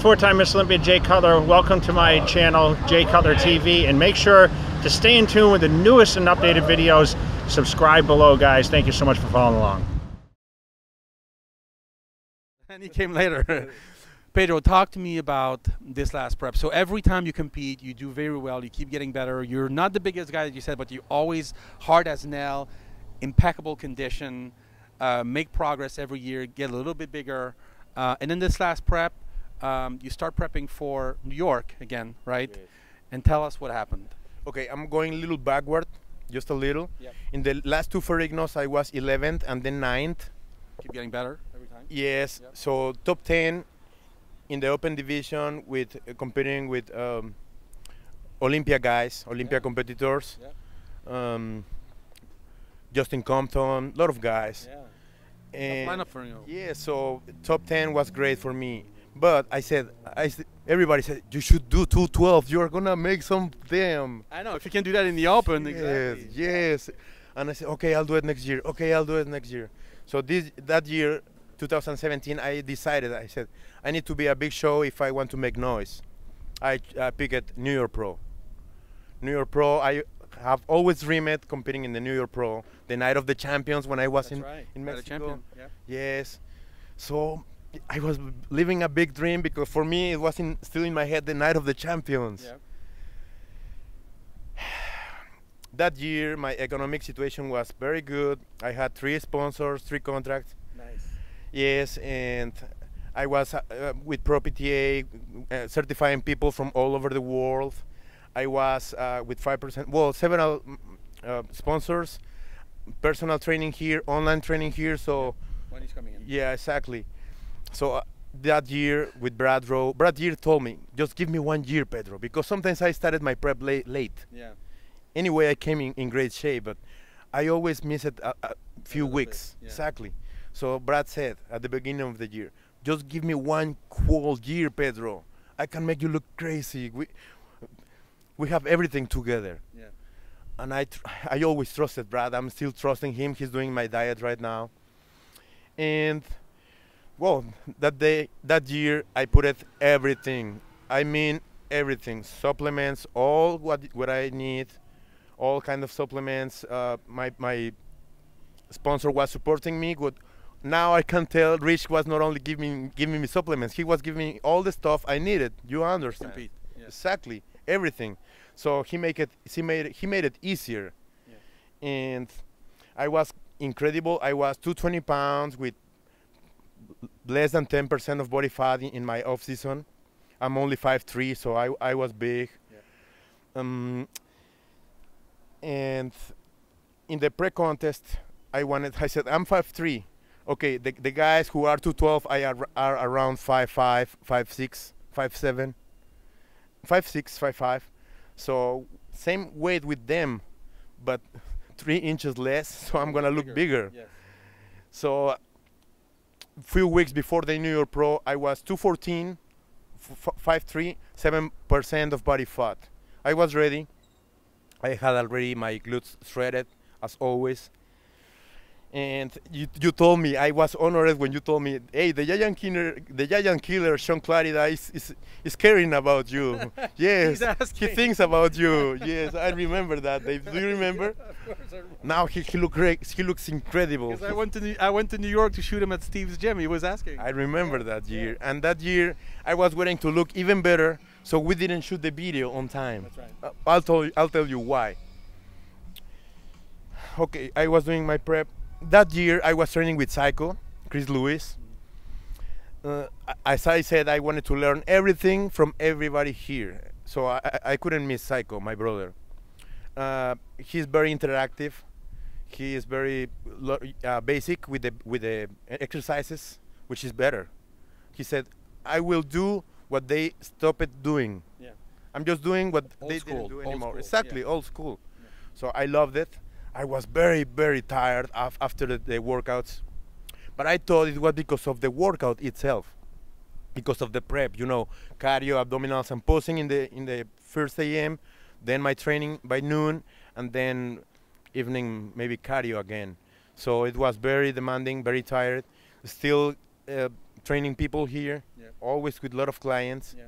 four-time Miss Olympia Jay Cutler. Welcome to my channel, Jay Cutler TV, and make sure to stay in tune with the newest and updated videos. Subscribe below, guys. Thank you so much for following along. And he came later. Pedro, talk to me about this last prep. So every time you compete, you do very well. You keep getting better. You're not the biggest guy that you said, but you're always hard as nail, impeccable condition, make progress every year, get a little bit bigger. And then this last prep, you start prepping for New York again, right? Yes. And tell us what happened. Okay, I'm going a little backward, just a little. Yep. In the last two Ferrignos, I was 11th and then 9th. Keep getting better every time? Yes, Yep. so top 10 in the open division with competing with Olympia guys, Olympia competitors. Yep. Justin Compton, a lot of guys. Yeah. And Tough lineup for you. yeah, so top 10 was great for me. But I said, everybody said, you should do 212. You're going to make some damn. I know, if you can do that in the open, Yes, exactly. yes. And I said, okay, I'll do it next year. Okay, I'll do it next year. So that year, 2017, I decided, I said, I need to be a big show if I want to make noise. I picked New York Pro. New York Pro, I have always dreamed competing in the New York Pro, the night of the champions when I was in Mexico. Champion. Yeah. Yes. So I was living a big dream because for me it was still in my head the night of the champions. Yeah. That year my economic situation was very good. I had 3 sponsors, 3 contracts. Nice. Yes, and I was with ProPTA, certifying people from all over the world. I was with 5%, well, several sponsors, personal training here, online training here. So When he's coming in. yeah, exactly. So that year with Brad told me, just give me 1 year, Pedro, because sometimes I started my prep late. Yeah. Anyway, I came in great shape, but I always miss it a few weeks. Yeah. Exactly. So Brad said at the beginning of the year, just give me 1 whole year, Pedro. I can make you look crazy. We have everything together. Yeah. And I always trusted Brad. I'm still trusting him. He's doing my diet right now. And well, that year, I put it everything. I mean everything. Supplements, all what I need, all kind of supplements. My sponsor was supporting me. Good. Now I can tell Rich was not only giving me supplements, he was giving me all the stuff I needed. You understand? Compete. Yeah. Exactly, everything. So he made it easier. Yeah. And I was incredible. I was 220 pounds with less than 10% of body fat in my off season. I'm only 5'3", so I was big. Yeah. And in the pre-contest, I said, I'm 5'3". Okay, the guys who are 212 are around 5'5", 5'6", 5'7", 5'6", 5'5". So same weight with them, but 3 inches less, so I'm gonna look bigger. Yes. So a few weeks before the New York Pro, I was 214, 5'3", 7% of body fat. I was ready. I had already my glutes shredded, as always. And you told me, I was honored when you told me, hey, the giant killer, Sean Clarida, is caring about you. Yes, he thinks about you. Yes, I remember that, Dave. Do you remember? Of course I remember. Now he looks great. He looks incredible. Because I went to New York to shoot him at Steve's gym. He was asking. I remember that year. And that year, I was waiting to look even better, so we didn't shoot the video on time. That's right. I'll tell you why. Okay, I was doing my prep. That year, I was training with Psycho, Chris Lewis. As I said, I wanted to learn everything from everybody here. So I couldn't miss Psycho, my brother. He's very interactive. He is very basic with the exercises, which is better. He said, I will do what they stopped doing. Yeah. I'm just doing what Old they school, didn't do old anymore. school, Exactly, yeah. old school. Yeah. So I loved it. I was very, very tired after the workouts. But I thought it was because of the workout itself. Because of the prep, you know, cardio, abdominals, and posing in the first AM, then my training by noon, and then evening maybe cardio again. So it was very demanding, very tired. Still training people here. Yeah. always with a lot of clients. Yeah.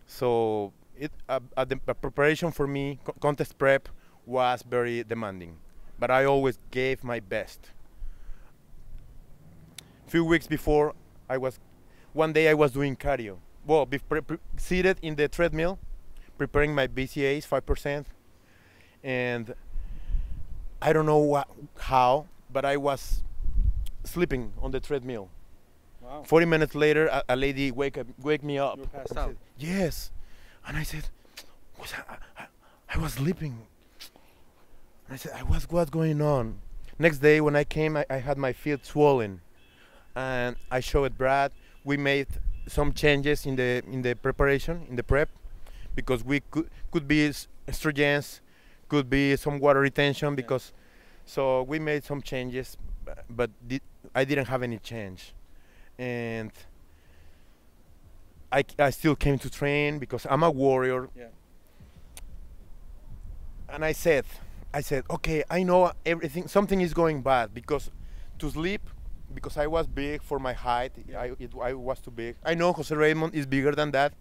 So the preparation for me, contest prep, was very demanding, but I always gave my best. Few weeks before, one day I was doing cardio. Well, seated in the treadmill, preparing my BCAs 5%, and I don't know how, but I was sleeping on the treadmill. Wow. 40 minutes later, a lady wake me up. You were passed I out. said, yes, and I said, I was sleeping. I said, what's going on? Next day when I came, I had my feet swollen, and I showed Brad. We made some changes in the preparation, in the prep, because we could be estrogens, could be some water retention, because so we made some changes, but I didn't have any change, and I still came to train because I'm a warrior. Yeah. And I said, okay, I know everything. Something is going bad, because to sleep, because I was big for my height. I was too big. I know Jose Raymond is bigger than that.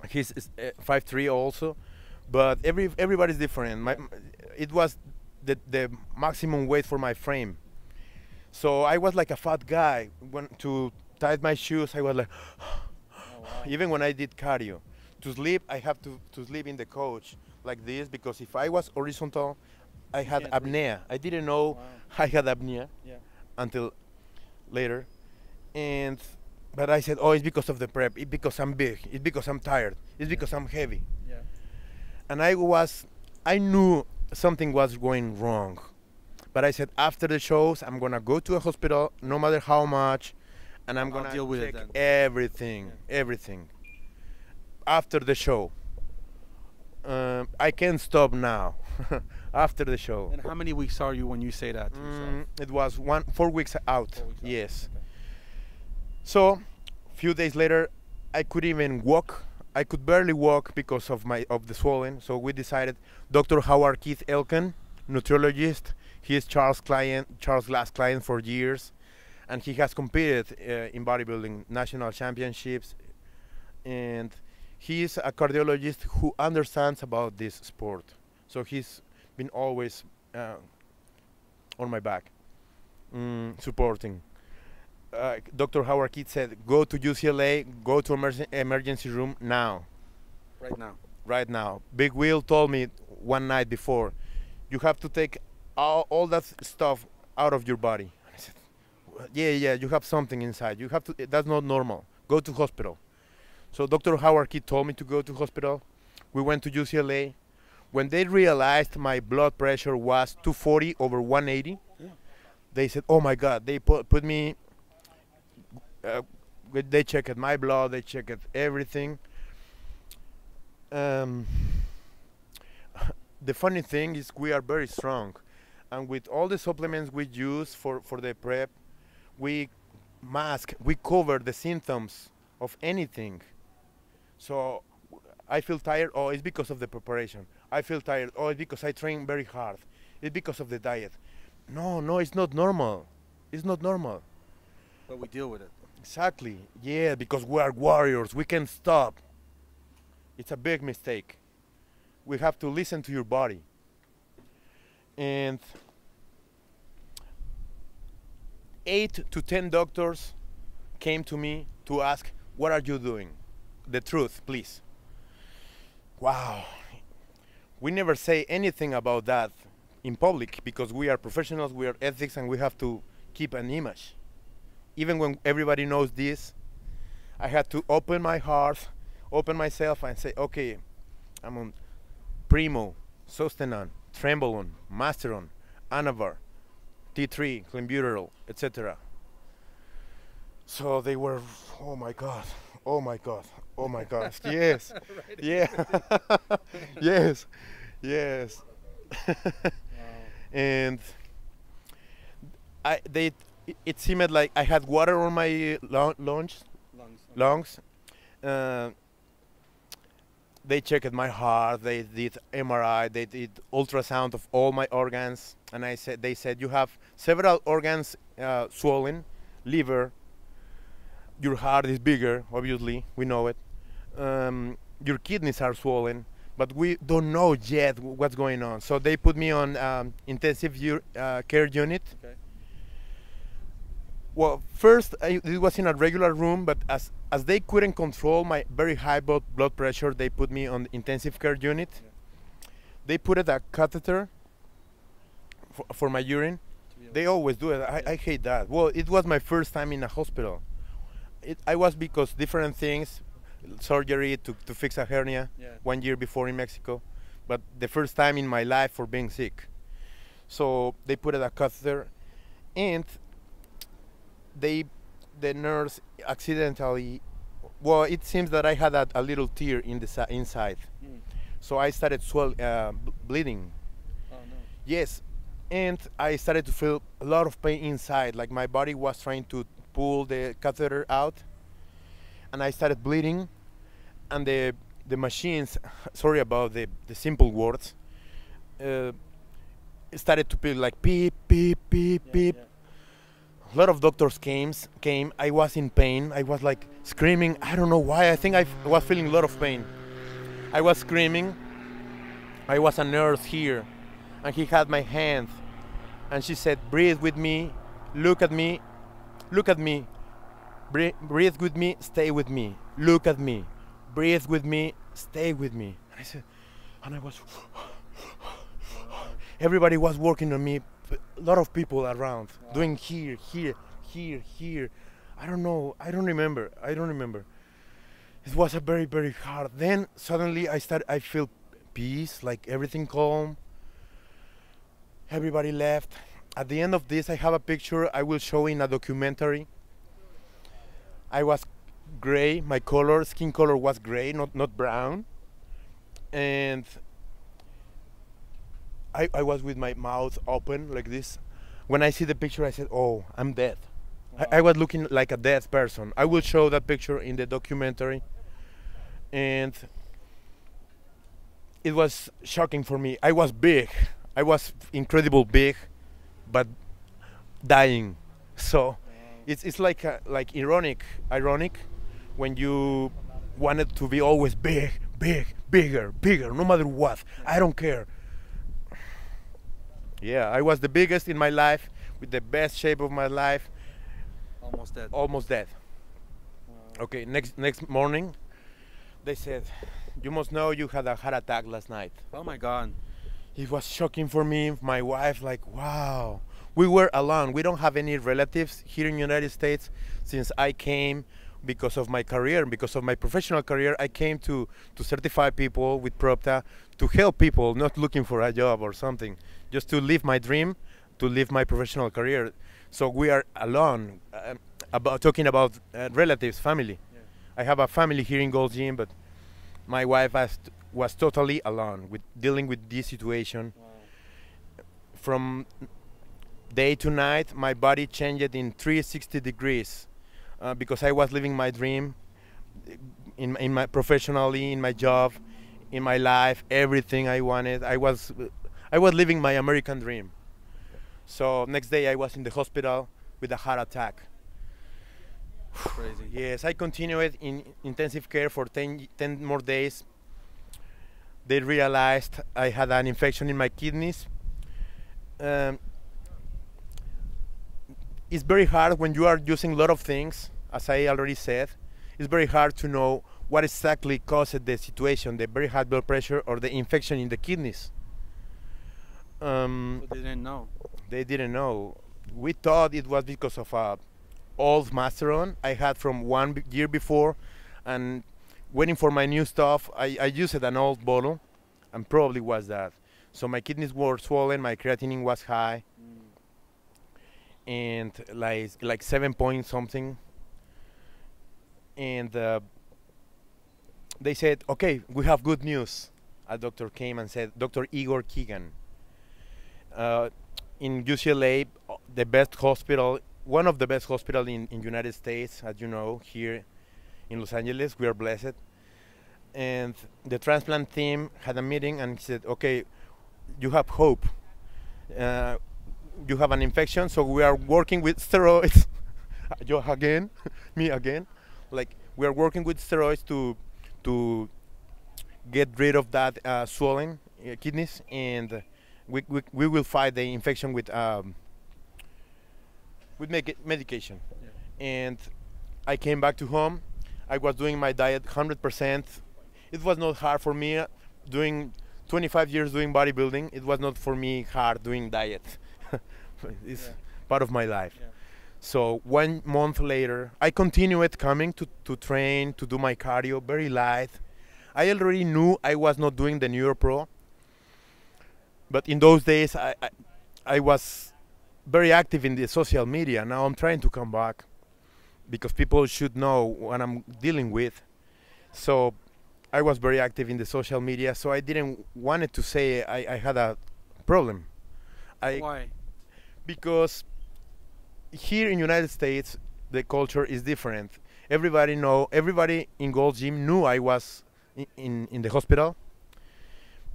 He's 5'3" also, but everybody's different. It was the maximum weight for my frame. So I was like a fat guy. When to tie my shoes, I was like, Oh, wow. even when I did cardio. To sleep, I have to sleep in the couch like this, because if I was horizontal, I had can't breathe. apnea. I didn't know Wow. I had apnea Yeah. until later. But I said, oh, it's because of the prep. It's because I'm big. It's because I'm tired. It's because I'm heavy. Yeah. And I knew something was going wrong. But I said, after the shows, I'm gonna go to a hospital, no matter how much, and I'm I'll gonna deal with it check then. everything. After the show, I can't stop now. After the show, And how many weeks are you when you say that to yourself? it was 4 weeks out. 4 weeks out. Yes. Okay. So, few days later, I couldn't even walk. I could barely walk because of the swelling. So we decided. Dr. Howard Keith Elkin, nutriologist. He is Charles Glass client for years, and he has competed in bodybuilding national championships, and he is a cardiologist who understands about this sport. So he's been always on my back, supporting. Dr. Howard Keith said, go to UCLA, go to emergency room now. Right now. Big Will told me one night before, you have to take all that stuff out of your body. I said, yeah, you have something inside. You have to. That's not normal. Go to hospital. So Dr. Howard Keith told me to go to hospital. We went to UCLA. When they realized my blood pressure was 240 over 180, they said, oh my God, they put me, they checked my blood, they checked everything. The funny thing is we are very strong, and with all the supplements we use for the prep, we cover the symptoms of anything. So I feel tired, oh, it's because of the preparation. I feel tired, oh, it's because I train very hard. It's because of the diet. No, it's not normal. It's not normal. But we deal with it. Exactly, yeah, because we are warriors. We can stop. It's a big mistake. We have to listen to your body. And 8 to 10 doctors came to me to ask, what are you doing? The truth, please. Wow. We never say anything about that in public because we are professionals, we are ethics, and we have to keep an image. Even when everybody knows this, I had to open my heart, open myself, and say, okay, I'm on Primo, Sustanon, Trembolone, Masteron, Anavar, T3, Clenbuterol, etc. So they were, oh my God, oh my God, oh my gosh, yes, yeah, yes, yes. And it seemed like I had water on my lungs. They checked my heart, they did MRI, they did ultrasound of all my organs, and they said you have several organs swollen, liver, your heart is bigger, obviously, we know it. Your kidneys are swollen, but we don't know yet what's going on. So they put me on intensive care unit. Okay. Well, first it was in a regular room, but as they couldn't control my very high blood pressure, they put me on intensive care unit. Yeah. They put a catheter for my urine. They always do it. I hate that. Well, it was my first time in a hospital. I was because different things, surgery to fix a hernia 1 year before in Mexico, but the first time in my life for being sick. So they put a catheter, and the nurse accidentally, well, it seems that I had a little tear in the inside. So I started bleeding. Oh, no. Yes, and I started to feel a lot of pain inside, like my body was trying to pull the catheter out, and I started bleeding, and the machines, sorry about the simple words, started to be like beep, beep, beep, beep. A lot of doctors came. I was in pain. I was like screaming. I don't know why. I think I was feeling a lot of pain. I was screaming. I was a nurse here, and he had my hand, and she said, "Breathe with me. Look at me. Look at me. Breathe with me. Stay with me. Look at me. Breathe with me. Stay with me." And I said, and I was. Everybody was working on me. A lot of people around, doing here. I don't know. I don't remember. It was a very, very hard. Then suddenly I feel peace, like everything calm. Everybody left. At the end of this, I have a picture I will show in a documentary. I was gray. My skin color was gray, not brown. And I was with my mouth open like this. When I see the picture, I said, "Oh, I'm dead." Wow. I was looking like a dead person. I will show that picture in the documentary. And it was shocking for me. I was big. I was incredible big, but dying. So it's like ironic when you wanted to be always bigger, no matter what. I don't care. Yeah, I was the biggest in my life, with the best shape of my life. Almost dead. Wow. Okay, next morning, they said, "You must know you had a heart attack last night." Oh my God. It was shocking for me. My wife, like, wow. We were alone. We don't have any relatives here in the United States. Since I came, because of my career, because of my professional career, I came to certify people with Propta, to help people not looking for a job or something, just to live my dream, to live my professional career. So we are alone, talking about relatives, family. Yeah. I have a family here in Gold's Gym, but my wife was totally alone with dealing with this situation. Wow. From day to night, my body changed in 360 degrees. Because I was living my dream in my professionally, in my job, in my life, everything I wanted. I was living my American dream. So next day I was in the hospital with a heart attack. Crazy. Yes, I continued in intensive care for 10 more days. They realized I had an infection in my kidneys. It's very hard when you are using a lot of things, as I already said. It's very hard to know what exactly caused the situation, the very high blood pressure or the infection in the kidneys. But they didn't know. They didn't know. We thought it was because of a old Masteron I had from 1 year before, and waiting for my new stuff, I used an old bottle, and probably was that. So my kidneys were swollen, my creatinine was high. And like 7 point something, and they said, "Okay, we have good news." A doctor came and said, Dr. Igor Keegan, in UCLA, the best hospital, one of the best hospitals in United States, as you know, here in Los Angeles. We are blessed. And the transplant team had a meeting and said, "Okay, you have hope. You have an infection, so we are working with steroids." you again, me again. Like we are working with steroids to get rid of that swollen kidneys, and we will fight the infection with medication. Yeah. And I came back to home. I was doing my diet 100%. It was not hard for me doing 25 years doing bodybuilding. It was not for me hard doing diet. It's part of my life. Yeah. So 1 month later, I continued coming to train, to do my cardio, very light. I already knew I was not doing the New York Pro, but in those days I was very active in the social media. Now I'm trying to come back because people should know what I'm dealing with. So I was very active in the social media, so I didn't want it to say I had a problem. Why? Because here in United States, the culture is different. Everybody in Gold's Gym knew I was in the hospital.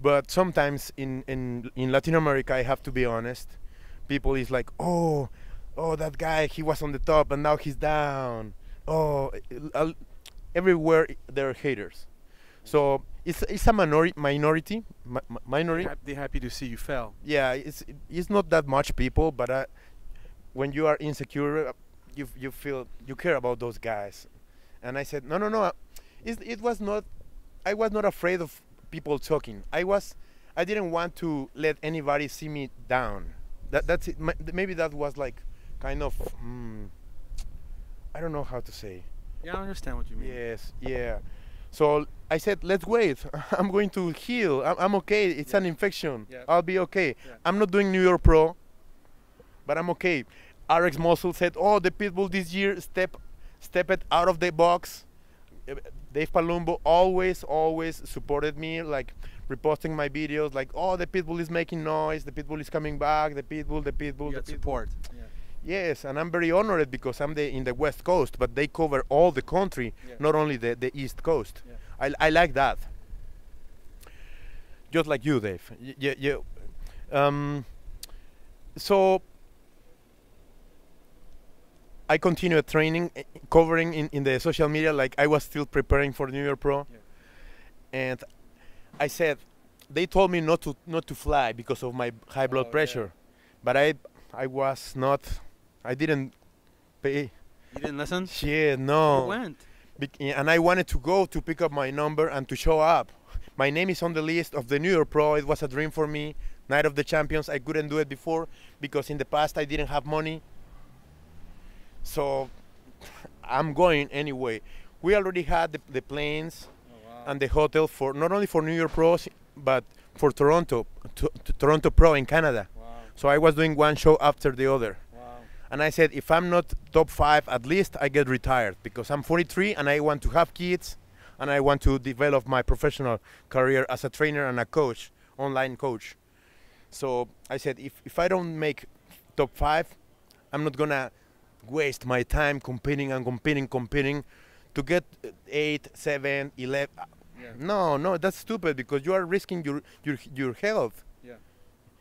But sometimes in Latin America, I have to be honest, people is like, oh, that guy, he was on the top and now he's down. Oh, everywhere there are haters. So it's a minority. They're happy to see you fell. Yeah, it's not that much people, but when you are insecure, you feel you care about those guys. And I said, no. It was not. I was not afraid of people talking. I didn't want to let anybody see me down. That's it. Maybe that was like kind of I don't know how to say. Yeah, I understand what you mean. Yes, yeah. So I said, let's wait. I'm going to heal. I'm okay. It's an infection. Yeah. I'll be okay. Yeah. I'm not doing New York Pro, but I'm okay. RX Muscle said, oh, the Pitbull this year stepped out of the box. Dave Palumbo always supported me, like reposting my videos, like, oh, the Pitbull is making noise, the Pitbull is coming back, the Pitbull. You got support. Yeah. Yes, and I'm very honored because I'm in the West Coast, but they cover all the country, not only the East Coast. Yeah. I like that. Just like you, Dave. So I continued training, covering in the social media, like I was still preparing for the New York Pro. Yeah. And I said, they told me not to fly because of my high blood pressure. Yeah. But I didn't pay. You didn't listen? Shit, no. You went. And I wanted to go to pick up my number and to show up. My name is on the list of the New York Pro. It was a dream for me. Night of the Champions. I couldn't do it before because in the past I didn't have money. So I'm going anyway. We already had the planes and the hotel for not only for New York Pros, but for Toronto Pro in Canada. Wow. So I was doing one show after the other. Wow. And I said, if I'm not top 5, at least I get retired because I'm 43 and I want to have kids and I want to develop my professional career as a trainer and a coach, online coach. So I said, if I don't make top 5, I'm not gonna waste my time competing to get 8, 7, 11. Yeah. No, that's stupid because you are risking your health. Yeah.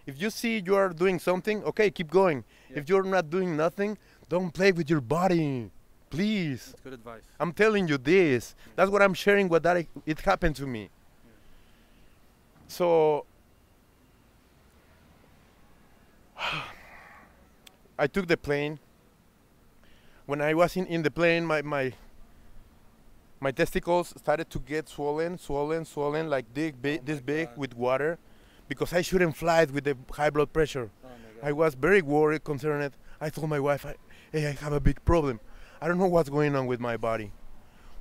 If you see you are doing something, okay, keep going. Yeah. If you're not doing nothing, don't play with your body, please. That's good advice. I'm telling you this. Yeah. That's what I'm sharing. It happened to me. Yeah. So I took the plane. When I was in the plane, my testicles started to get swollen, like this big with water, because I shouldn't fly with the high blood pressure. Oh I was very worried, concerned. I told my wife, hey, I have a big problem. I don't know what's going on with my body.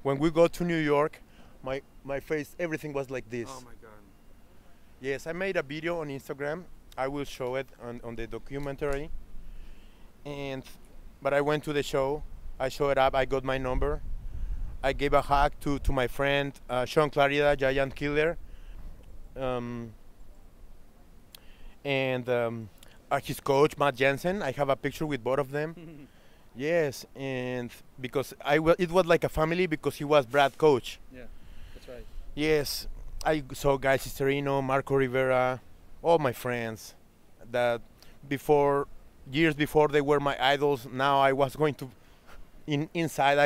When we got to New York, my face, everything was like this. Oh my God. Yes, I made a video on Instagram. I will show it on the documentary. But I went to the show, I showed up, I got my number. I gave a hug to my friend, Sean Clarida, Giant Killer. And his coach, Matt Jensen. I have a picture with both of them. Yes, and because it was like a family because he was Brad's coach. Yeah, that's right. Yes, I saw Guy Cisterino, Marco Rivera, all my friends that years before they were my idols. Now I was going to inside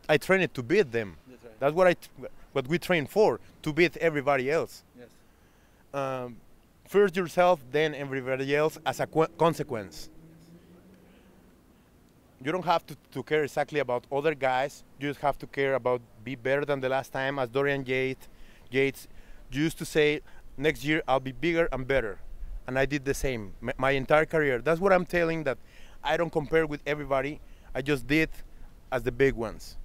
I trained to beat them. That's right. That's what we train for, to beat everybody else. Yes. First yourself, then everybody else as a consequence. You don't have to care exactly about other guys. You just have to care about be better than the last time. As Dorian Yates used to say, next year I'll be bigger and better. And I did the same my entire career. That's what I'm telling, that I don't compare with everybody. I just did as the big ones.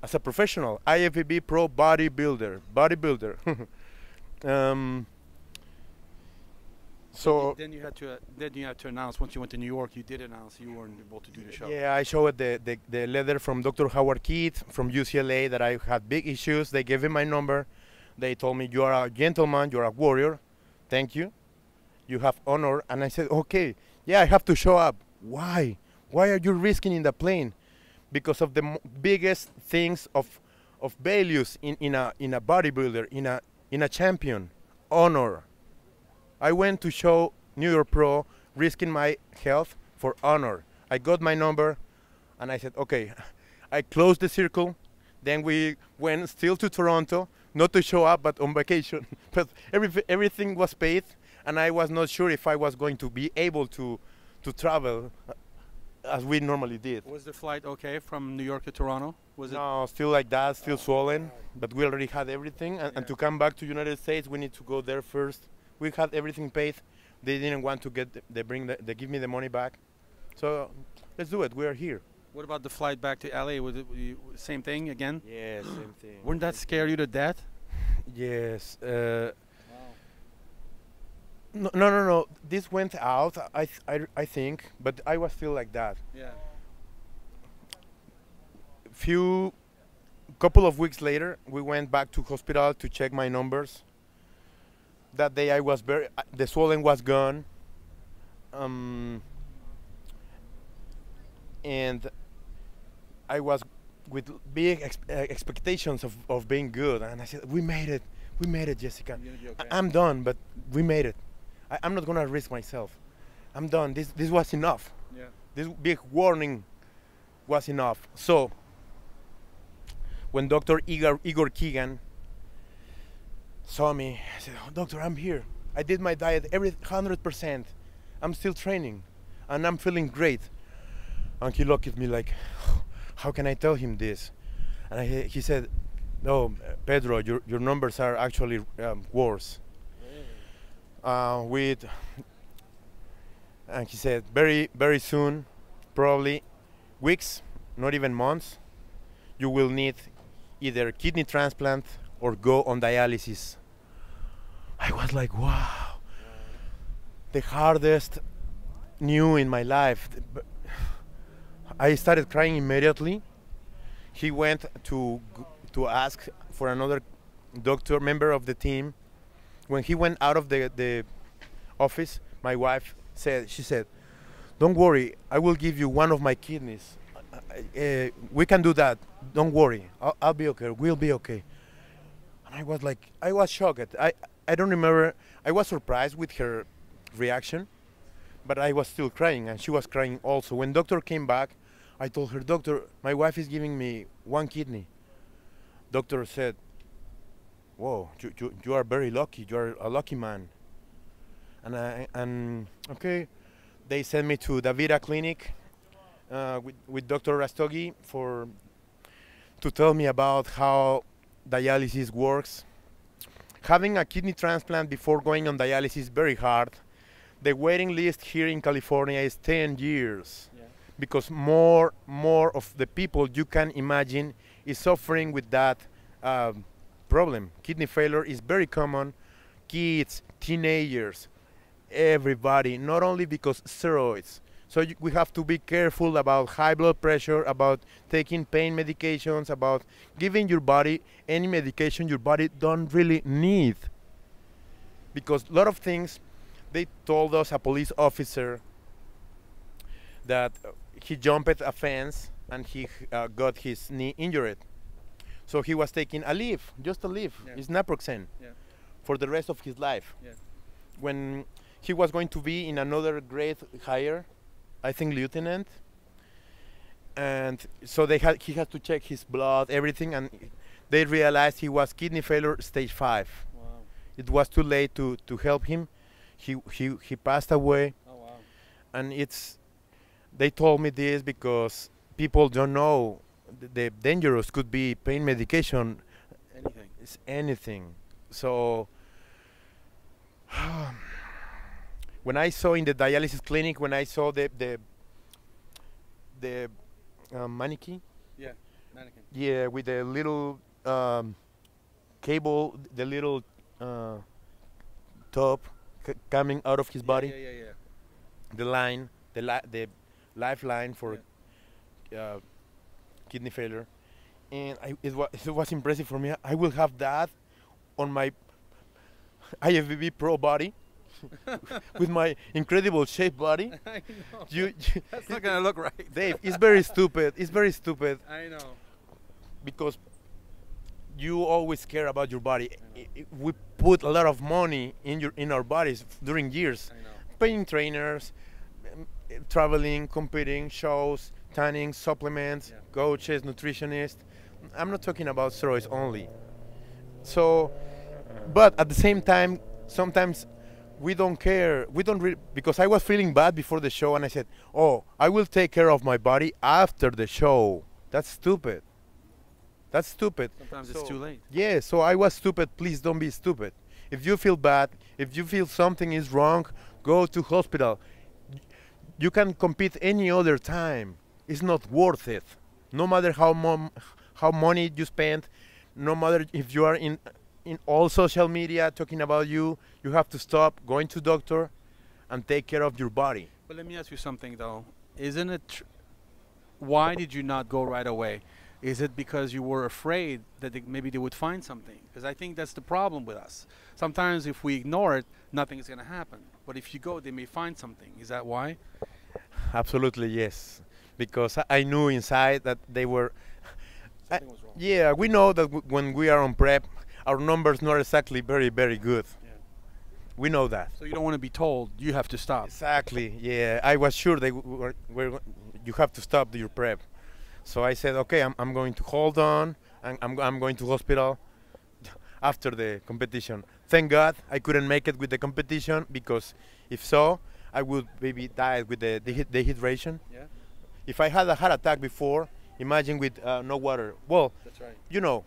As a professional, IFBB pro bodybuilder. So then you had to announce, once you went to New York, you did announce you weren't able to do the show. yeah, I showed the letter from Dr. Howard Keith from UCLA that I had big issues. They gave him my number. They told me, you are a gentleman, you're a warrior. Thank you. You have honor. And I said, okay, yeah, I have to show up. Why? Why are you risking in the plane? Because of the biggest things of values in a bodybuilder, in a champion, honor. I went to show New York Pro, risking my health for honor. I got my number, and I said, okay. I closed the circle. Then we went still to Toronto, not to show up, but on vacation. But everything was paid, and I was not sure if I was going to be able to travel as we normally did. Was the flight okay from New York to Toronto? Was No, still like that, still swollen, but we already had everything. And to come back to United States, we need to go there first. We had everything paid. They didn't want to they give me the money back. So let's do it. We are here. What about the flight back to LA? Was it same thing again? Yes, same thing. Wouldn't that scare you to death? Yes. No. This went out, I think, but I was still like that. Yeah. Couple of weeks later, we went back to hospital to check my numbers. That day I was the swelling was gone. And I was with big expectations of being good. And I said, we made it, Jessica. Okay. I'm done, but we made it. I'm not gonna risk myself. I'm done. This was enough. Yeah. This big warning was enough. So when Dr. Igor Keegan saw me, I said, oh, doctor, I'm here. I did my diet 100%. I'm still training and I'm feeling great. And he looked at me like, how can I tell him this? And he said, no, Pedro, your numbers are actually worse. And he said, very, very soon, probably weeks, not even months, you will need either kidney transplant or go on dialysis. I was like, wow, the hardest news in my life. I started crying immediately. He went to ask for another doctor, member of the team. When he went out of the office, my wife she said, don't worry, I will give you one of my kidneys. We can do that. Don't worry, I'll be okay. We'll be okay. And I was shocked. I don't remember. I was surprised with her reaction, but I was still crying, and she was crying also. When doctor came back, I told her, doctor, my wife is giving me one kidney. Doctor said, whoa, you are very lucky. You are a lucky man. And okay, they sent me to the Vida Clinic with Dr. Rastogi to tell me about how dialysis works. Having a kidney transplant before going on dialysis is very hard. The waiting list here in California is 10 years. Yeah. Because more of the people you can imagine is suffering with that problem. Kidney failure is very common. Kids, teenagers, everybody, not only because steroids. So we have to be careful about high blood pressure, about taking pain medications, about giving your body any medication your body don't really need. Because a lot of things, they told us, a police officer, that he jumped a fence and he got his knee injured. So he was taking a leave, just a leave. Yeah. It's naproxen for the rest of his life. Yeah. When he was going to be in another grade higher, I think lieutenant, and so he had to check his blood, everything, and they realized he was kidney failure stage 5. Wow. It was too late to help him. He passed away. Oh wow. And they told me this because people don't know the dangerous could be pain medication. Anything. It's anything. So when I saw in the dialysis clinic, when I saw the mannequin, Yeah. Mannequin. yeah, with the little cable, the little top coming out of his body, Yeah. the line, the lifeline for kidney failure, and it was impressive for me. I will have that on my IFBB Pro body with my incredible shape body. I know. You, That's not gonna look right. Dave, it's very stupid. It's very stupid I know. because you always care about your body. We put a lot of money in our bodies during years, I know. paying trainers, traveling, competing, shows, tanning, supplements, Yeah. coaches, nutritionists. I'm not talking about steroids only. So, but at the same time, sometimes we don't care. We don't because I was feeling bad before the show, and I said, "Oh, I will take care of my body after the show." That's stupid. That's stupid. Sometimes it's too late. Yeah, so I was stupid. Please don't be stupid. If you feel bad, if you feel something is wrong, go to hospital. You can compete any other time. It's not worth it. No matter how money you spend, no matter if you are in all social media talking about you have to stop, going to doctor, and take care of your body. But let me ask you something though. Isn't it? Why did you not go right away? Is it because you were afraid that maybe they would find something? Because I think that's the problem with us. Sometimes if we ignore it, nothing is going to happen. But if you go, they may find something. Is that why? Absolutely, yes. Because I knew inside that they were. Something was wrong. Yeah, we know that when we are on prep, our numbers not exactly very, very good. Yeah. We know that. So you don't want to be told you have to stop. Exactly. Yeah, I was sure they you have to stop your prep. So I said, okay, I'm going to hold on, and I'm going to hospital after the competition. Thank God I couldn't make it with the competition, because if so, I would maybe die with the dehydration. Yeah, If I had a heart attack before, imagine with no water. Well, that's right. you know,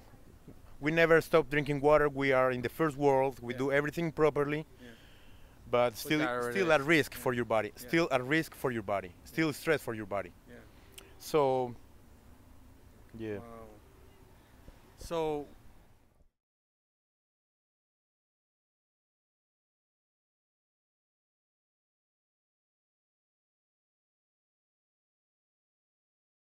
we never stop drinking water. We are in the first world. We do everything properly, but still at risk for your body. Still at risk for your body. Still stress for your body. Yeah. So, yeah. Wow. So